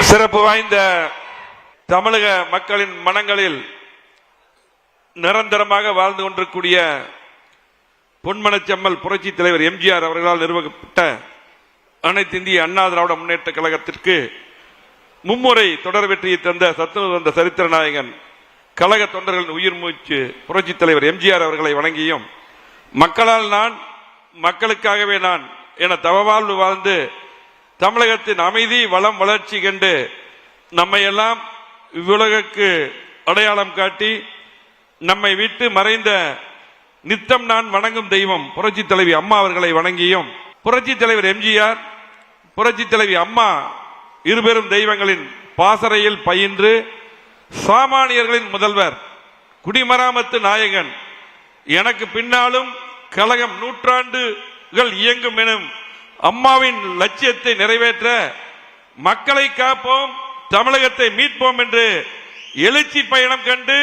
சிறப்பு வாய்ந்த தமிழக மக்களின் மனங்களில் நிரந்தரமாக வாழ்ந்து கொண்டிருக்கூடிய பொன்மனச்செம்மல் புரட்சி தலைவர் எம்ஜிஆர் அவர்களால் நிறுவப்பட்ட அனைத்து இந்திய அண்ணா திராவிட முன்னேற்ற கழகத்திற்கு மும்முறை தொடர் வெற்றியை தந்த சத்துணவு தந்த சரித்திர நாயகன் கழக தொண்டர்களின் உயிர் மூச்சு புரட்சி தலைவர் எம்ஜிஆர் அவர்களை வணங்கியும், மக்களால் நான் மக்களுக்காகவே நான் என தவவாழ்வு வாழ்ந்து தமிழகத்தின் அமைதி வளம் வளர்ச்சி கண்டு நம்மை எல்லாம் இவ்வுலகுக்கு அடையாளம் காட்டி நம்மை விட்டு மறைந்த நித்தம் நான் வணங்கும் தெய்வம் புரட்சி தலைவி அம்மா அவர்களை வணங்கியும், புரட்சி தலைவர் எம்ஜிஆர் புரட்சி தலைவி அம்மா இருபெரும் தெய்வங்களின் பாசறையில் பயின்று சாமானியர்களின் முதல்வர் குடிமராமத்து நாயகன் எனக்கு பின்னாலும் கழகம் நூற்றாண்டுகள் இயங்கும் எனும் அம்மாவின் லட்சியத்தை நிறைவேற்ற மக்களை காப்போம் தமிழகத்தை மீட்போம் என்று எழுச்சி பயணம் கண்டு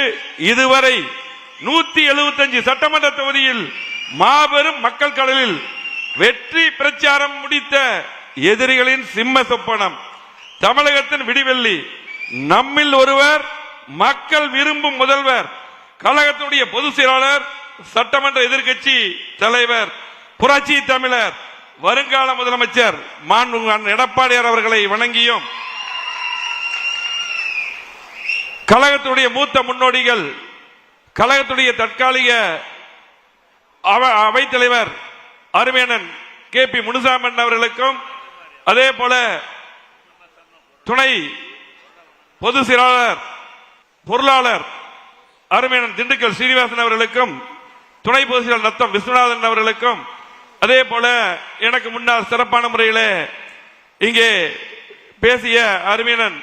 இதுவரை 175 சட்டமன்ற தொகுதியில் மாபெரும் மக்கள் கடலில் வெற்றி பிரச்சாரம் முடித்த எதிரிகளின் சிம்ம சொப்பனம் தமிழகத்தின் விடிவெள்ளி நம்மில் ஒருவர் மக்கள் விரும்பும் முதல்வர் கழகத்துடைய பொதுச் செயலாளர் சட்டமன்ற எதிர்க்கட்சி தலைவர் புரட்சி தமிழர் வருங்கால முதலமைச்சர் மாண்புமிகு எடப்பாடியார் அவர்களை வணங்கியும், கழகத்துடைய மூத்த முன்னோடிகள் கழகத்துடைய தற்காலிக அவைத்தலைவர் அருமையண்ணன் KP முனுசாமி அவர்களுக்கும், அதே போல துணை பொதுச் செயலாளர் பொருளாளர் அருமையண்ணன் திண்டுக்கல் சீனிவாசன் அவர்களுக்கும், துணை பொதுச் செயலாளர் நத்தம் விஸ்வநாதன் அவர்களுக்கும், அதே போல எனக்கு முன்னால் சிறப்பான முறையில் இங்கே பேசிய அருமையண்ணன்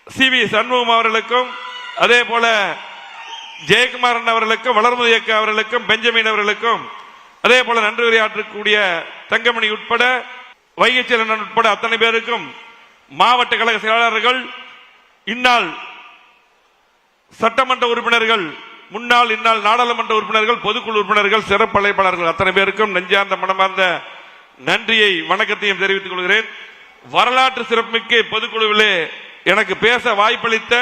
CV சண்முகம் அவர்களுக்கும், அதே போல ஜெயக்குமாரன் அவர்களுக்கும், வளர்மதி இயக்க அவர்களுக்கும், பெஞ்சமின் அவர்களுக்கும், அதே போல நன்றி உரையாற்றக்கூடிய தங்கமணி உட்பட வைகைச்செல்வன் உட்பட அத்தனை பேருக்கும், மாவட்ட கழக செயலாளர்கள், இந்நாள் சட்டமன்ற உறுப்பினர்கள், முன்னாள் இந்நாள் நாடாளுமன்ற உறுப்பினர்கள், பொதுக்குழு உறுப்பினர்கள், சிறப்பு அழைப்பாளர்கள் அத்தனை பேருக்கும் நெஞ்சார்ந்த மனமார்ந்த நன்றியை வணக்கத்தையும் தெரிவித்துக் கொள்கிறேன். வரலாற்று சிறப்புமிக்க பொதுக்குழுவிலே எனக்கு பேச வாய்ப்பளித்த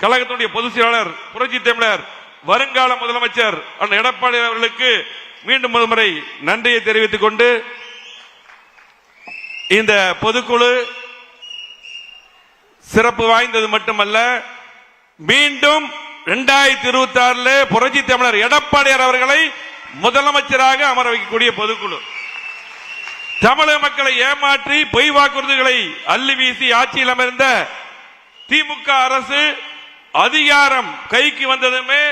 கழகத்துடைய பொதுச் செயலாளர் புரட்சி தமிழர் வருங்கால முதலமைச்சர் அண்ணன் எடப்பாடி அவர்களுக்கு மீண்டும் ஒருமுறை நன்றியை தெரிவித்துக் கொண்டு, இந்த பொதுக்குழு சிறப்பு வாய்ந்தது மட்டுமல்ல, மீண்டும் 2026 புரட்சி தமிழர் எடப்பாடியார் அவர்களை முதலமைச்சராக அமர வைக்கக்கூடிய பொதுக்குழு, தமிழக மக்களை ஏமாற்றி பொய் வாக்குறுதிகளை அள்ளி வீசி ஆட்சியில் அமர்ந்த திமுக அரசு அதிகாரம் கைக்கு வந்ததுமே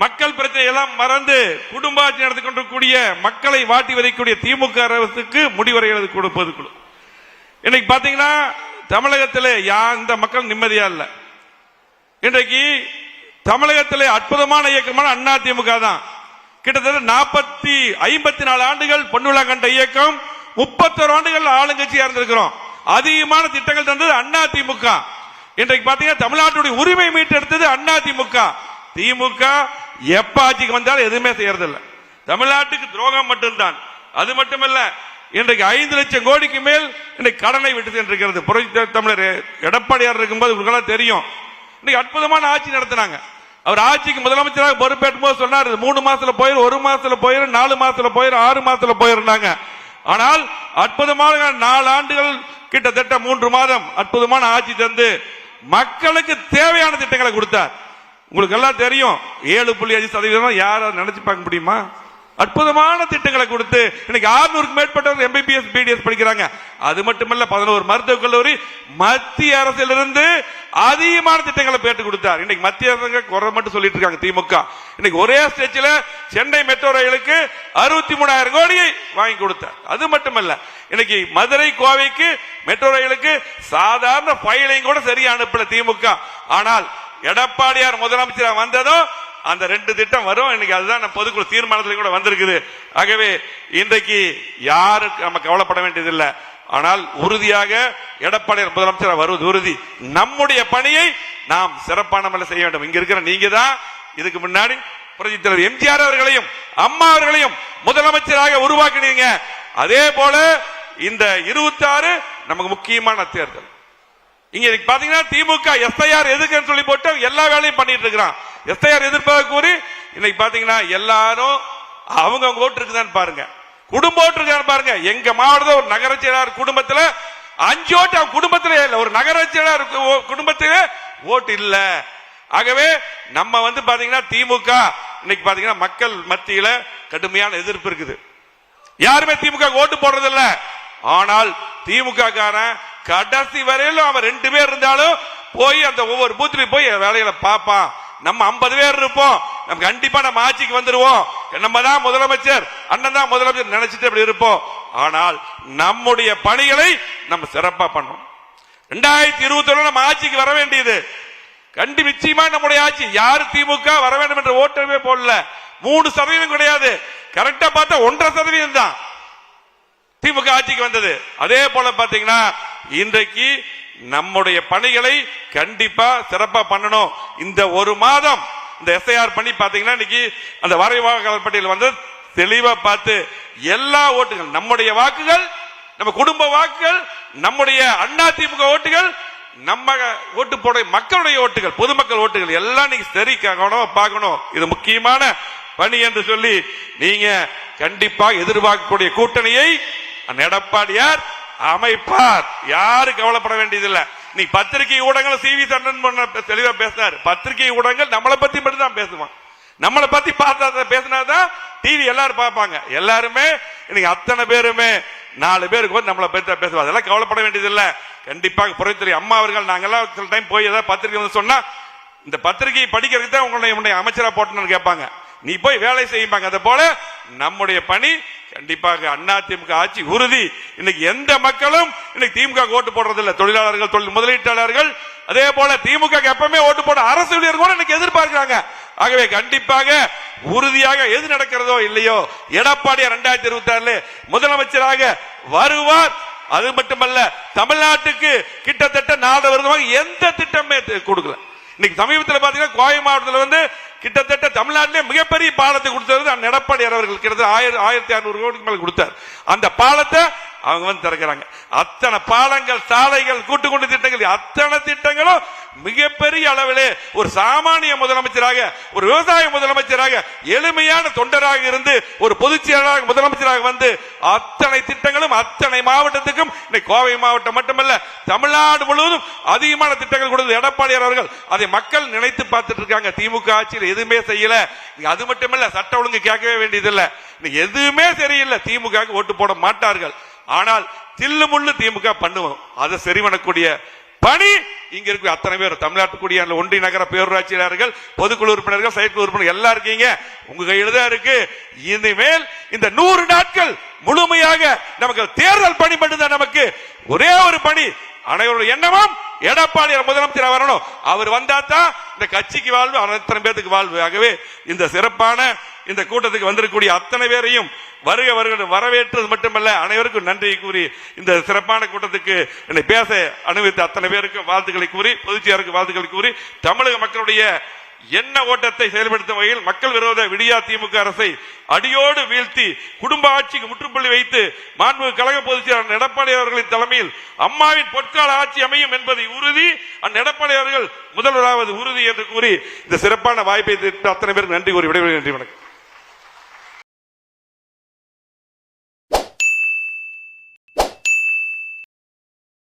மக்கள் பிரச்சனை எல்லாம் மறந்து குடும்ப ஆட்சி நடத்தி கொண்டிருக்கூடிய மக்களை வாட்டி வதைக்கூடிய திமுக அரசுக்கு முடிவரைகிறது பொதுக்குழு. இன்னைக்கு பாத்தீங்கன்னா தமிழகத்தில் இந்த மக்கள் நிம்மதியா இல்ல. இன்றைக்கு தமிழகத்திலே அற்புதமான இயக்கமான அண்ணா திமுக தான். கிட்டத்தட்ட 54 ஆண்டுகள் பொன்விழா கண்ட இயக்கம், 31 ஆண்டுகள் ஆளுங்கட்சியா இருந்திருக்கிறோம். அதிகமான திட்டங்கள் தந்தது அண்ணா திமுக. இன்றைக்கு பாத்தீங்கன்னா தமிழ்நாட்டுடைய உரிமை மீட்டெடுத்தது அண்ணா திமுக. திமுக எப்ப ஆட்சிக்கு வந்தாலும் எதுவுமே செய்யறதில்லை, தமிழ்நாட்டுக்கு துரோகம் மட்டும்தான். அது மட்டுமல்ல, இன்றைக்கு 5 லட்சம் கோடிக்கு மேல் இன்றைக்கு கடனை விட்டு சென்றிருக்கிறது. புரட்சி தமிழர் எடப்பாடியார் இருக்கும்போது உங்களுக்கு தெரியும், இன்னைக்கு அற்புதமான ஆட்சி நடத்தினாங்க. அவர் ஆட்சிக்கு முதலமைச்சராக பொறுப்பேற்றும் போது சொன்னார் 3 மாசத்துல போயிரும், 1 மாசத்துல போயிரும், 4 மாசத்துல போயிரும், 6 மாசத்துல போயிருந்தாங்க. ஆனால் அற்புதமான 4 ஆண்டுகள் கிட்டத்தட்ட 3 மாதம் அற்புதமான ஆட்சி தந்து மக்களுக்கு தேவையான திட்டங்களை கொடுத்தார். உங்களுக்கு எல்லாம் தெரியும், 7.5% யாரும் நினைச்சு பார்க்க முடியுமா? அற்புதமான திட்டங்களை கொடுத்து இன்னைக்கு 600க்கு மேற்பட்டவர்கள் MBBS BDS படிக்கிறாங்க. அது மட்டுமல்ல, 11 மருத்துவக் கல்லூரி மத்திய அரசிலிருந்து அதிகமான திட்டங்களை பேட்டு கொடுத்தார். இன்னைக்கு மத்திய அரசு குறை மட்டும் சொல்லிட்டு இருக்காங்க திமுக. இன்னைக்கு ஒரே ஸ்டேஜ்ல சென்னை மெட்ரோ ரயிலுக்கு 63,000 கோடியை வாங்கி கொடுத்தார். அது மட்டுமல்ல, இன்னைக்கு மதுரை கோவைக்கு மெட்ரோ ரயிலுக்கு சாதாரண ஃபைலையும் கூட சரியா அனுப்பல திமுக. ஆனால் எடப்பாடியார் முதலமைச்சராக வந்ததும் அந்த 2 திட்டம் வரும். இன்னைக்கு அதுதான் பொதுக்குழு தீர்மானத்தில் கூட வந்திருக்குது. ஆகவே இன்றைக்கு யாருக்கு நம்ம கவலைப்பட வேண்டியதில்லை. ஆனால் உறுதியாக எடப்பாடியார் முதலமைச்சராக வருவது உறுதி. நம்முடைய பணியை நாம் சிறப்பான முறையில் செய்ய வேண்டும். இங்க இருக்கிற நீங்க தான் இதுக்கு முன்னாடி புரட்சி தலைவர் எம்ஜிஆர் அவர்களையும் அம்மா அவர்களையும் முதலமைச்சராக உருவாக்கினீங்க. அதே போல இந்த 26 நமக்கு முக்கியமான தேர்தல். இங்க பாத்தீங்கன்னா திமுக எஸ்ஐஆர் எதுக்குன்னு சொல்லி போட்டு எல்லா வேலையும் பண்ணிட்டு இருக்கிறான். எஸ்ஐஆர் எதிர்ப்பாக கூறி இன்னைக்கு பாத்தீங்கன்னா எல்லாரும் அவங்க ஓட்டு இருக்குதான்னு பாருங்க, குடும்ப ஓட்டு இருக்கான்னு பாருங்க. எங்க மாவட்டத்தில் ஒரு நகர செயலாளர் குடும்பத்துல 5 ஓட்டு அவன் குடும்பத்திலே இல்ல, ஒரு நகர செயலாளர் குடும்பத்திலே ஓட்டு இல்ல. ஆகவே நம்ம பாத்தீங்கன்னா திமுக இன்னைக்கு பாத்தீங்கன்னா மக்கள் மத்தியில கடுமையான எதிர்ப்பு இருக்குது. யாருமே திமுக ஓட்டு போடுறது இல்ல. ஆனால் திமுக காரன் கடைசி வரையிலும் அவன் 2 பேர் இருந்தாலும் போய் அந்த ஒவ்வொரு பூத்திலையும் போய் வேலைகளை பார்ப்பான். நம்ம 50 பேர் இருப்போம், நம்ம கண்டிப்பா நம்ம ஆட்சிக்கு வந்துருவோம், நம்ம தான் முதலமைச்சர், அண்ணன் தான் முதலமைச்சர் நினைச்சிட்டு அப்படி இருப்போம். ஆனால் நம்முடைய பணிகளை நம்ம சிறப்பா பண்ணோம். 2021 நம்ம ஆட்சிக்கு வர வேண்டியது நிச்சயமா நம்முடைய ஆட்சி. யாரு திமுக வர வேண்டும் என்ற ஓட்டமே போடல. 3% கிடையாது, கரெக்டா பார்த்தா 1.5% தான் திமுக ஆட்சிக்கு வந்தது. அதே போல பாத்தீங்கன்னா இன்றைக்கு நம்முடைய பணிகளை கண்டிப்பா சிறப்பா பண்ணணும். இந்த ஒரு மாதம் இந்த எஸ்ஐஆர் பண்ணி பாத்தீங்கன்னா இன்னைக்கு அந்த வரைவாக்காளர் பட்டியல் வந்து தெளிவா பார்த்து எல்லா ஓட்டுகள் நம்முடைய வாக்குகள், நம்ம குடும்ப வாக்குகள், நம்முடைய அண்ணா திமுக ஓட்டுகள், நம்ம ஓட்டு போட மக்களுடைய ஓட்டுகள், பொதுமக்கள் ஓட்டுகள் எல்லாம் நீங்க சரி பார்க்கணும். இது முக்கியமான பணி என்று சொல்லி நீங்க கண்டிப்பாக எதிர்பார்க்கக்கூடிய கூட்டணியை எடப்பாடியார் அமைப்பார். யாரு கவலைப்பட வேண்டியதில்லை. நீ பத்திரிகை ஊடகங்கள் சிவி சண்டன் தெளிவா பேசினார். பத்திரிகை ஊடகங்கள் நம்மளை பத்தி மட்டும் தான் பேசுவான். நம்மளை பத்தி பார்த்தா பேசினாதான் டிவி எல்லாரும் பார்ப்பாங்க. எல்லாருமே இன்னைக்கு அத்தனை பேருமே 4 பேருக்கு வந்து நம்மளை பத்தி பேசுவாங்க. அதெல்லாம் கவலைப்பட வேண்டியதில்லை. கண்டிப்பாக புறத்துறை அம்மா அவர்கள் நாங்கெல்லாம் சில டைம் போய் ஏதாவது பத்திரிகை வந்து சொன்னா இந்த பத்திரிகை படிக்கிறதுக்கு தான் உங்களுடைய அமைச்சரா போட்டணும்னு கேட்பாங்க. நீ போய் வேலை செய்யும்பாங்க. அதே போல நம்முடைய பணி கண்டிப்பாக அண்ணா திமுக ஆட்சி உறுதி. இன்னைக்கு எந்த மக்களும் இன்னைக்கு திமுக ஓட்டு போடுறதில்லை. தொழிலாளர்கள், தொழில் முதலீட்டாளர்கள், அதே போல திமுக எப்பவுமே ஓட்டு போட அரசு ஊழியர்கள் கூட இன்னைக்கு எதிர்பார்க்கிறாங்க. ஆகவே கண்டிப்பாக உறுதியாக எது நடக்கிறதோ இல்லையோ எடப்பாடியார் 2026 முதலமைச்சராக வருவார். அது மட்டுமல்ல, தமிழ்நாட்டுக்கு கிட்டத்தட்ட 4 வருடமாக எந்த திட்டமே கொடுக்கல. இன்னைக்கு சமீபத்தில் பாத்தீங்கன்னா கோவை மாவட்டத்தில் கிட்டத்தட்ட தமிழ்நாட்டிலே மிகப்பெரிய பாலத்தை கொடுத்தது எடப்பாடியார் அவர்கள். கிட்டத்தட்ட 1600 கோடிக்கு மேல கொடுத்தார். அந்த பாலத்தை அவங்க திறக்கிறாங்க. அத்தனை பாலங்கள், சாலைகள், கூட்டுக்குண்டு திட்டங்கள், அத்தனை திட்டங்களும் மிகப்பெரிய அளவிலே ஒரு சாமானிய முதலமைச்சராக, ஒரு விவசாய முதலமைச்சராக, எளிமையான தொண்டராக இருந்து ஒரு பொதுச் செயலாளராக முதலமைச்சராக வந்து அத்தனை திட்டங்களும் அத்தனை மாவட்டத்துக்கும் கோவை மாவட்டம் மட்டுமல்ல தமிழ்நாடு முழுவதும் அதிகமான திட்டங்கள் கொடுத்தது எடப்பாடியார் அவர்கள். அதை மக்கள் நினைத்து பார்த்துட்டு இருக்காங்க. திமுக ஆட்சியில் எதுவுமே செய்யல. அது மட்டுமல்ல, சட்ட ஒழுங்கு கேட்கவே வேண்டியதில்லை. எதுவுமே சரியில்லை. திமுக ஓட்டு போட மாட்டார்கள். ஆனால் தில்லு முள்ளு திமுக பண்ணுவோம். அதை சரி பண்ணக்கூடிய பணி இங்க இருக்கு. அத்தனை பேர் தமிழ்நாட்டுக்குடிய ஒன்றிய நகர பேரூராட்சியாளர்கள், பொதுக்குழு உறுப்பினர்கள், செயற்குழு உறுப்பினர்கள் எல்லாம் இருக்கீங்க. உங்க கையில தான் இருக்கு. இனிமேல் இந்த 100 நாட்கள் முழுமையாக நமக்கு தேர்தல் பணி மட்டும்தான். நமக்கு ஒரே ஒரு பணி, அனைவருடைய எண்ணமும் எடப்பாடியார் முதலமைச்சர் வரணும். அவர் வந்தா தான் இந்த கட்சிக்கு வாழ்வு, அத்தனை பேருக்கு வாழ்வு. ஆகவே இந்த சிறப்பான இந்த கூட்டத்துக்கு வந்திருக்கக்கூடிய அத்தனை பேரையும் வருக வருக வரவேற்றது மட்டுமல்ல, அனைவருக்கும் நன்றி கூறி இந்த சிறப்பான கூட்டத்துக்கு என்னை பேச அனுமதித்த அத்தனை பேருக்கு வாழ்த்துக்களை கூறி, பொதுச்செயலாளருக்கு வாழ்த்துக்களை கூறி, தமிழக மக்களுடைய எண்ண ஓட்டத்தை செயல்படுத்தும் வகையில் மக்கள் விரோத விடியா திமுக அரசை அடியோடு வீழ்த்தி குடும்ப ஆட்சிக்கு முற்றுப்புள்ளி வைத்து மாண்புமிகு கழக பொதுச் செயலாளர் எடப்பாடி அவர்களின் தலைமையில் அம்மாவின் பொற்கால ஆட்சி அமையும் என்பதை உறுதி, எடப்பாடி அவர்கள் முதல்வராவது உறுதி என்று கூறி இந்த சிறப்பான வாய்ப்பை அத்தனை பேருக்கு நன்றி கூறி விடைபெறுகிறேன். நன்றி, வணக்கம்.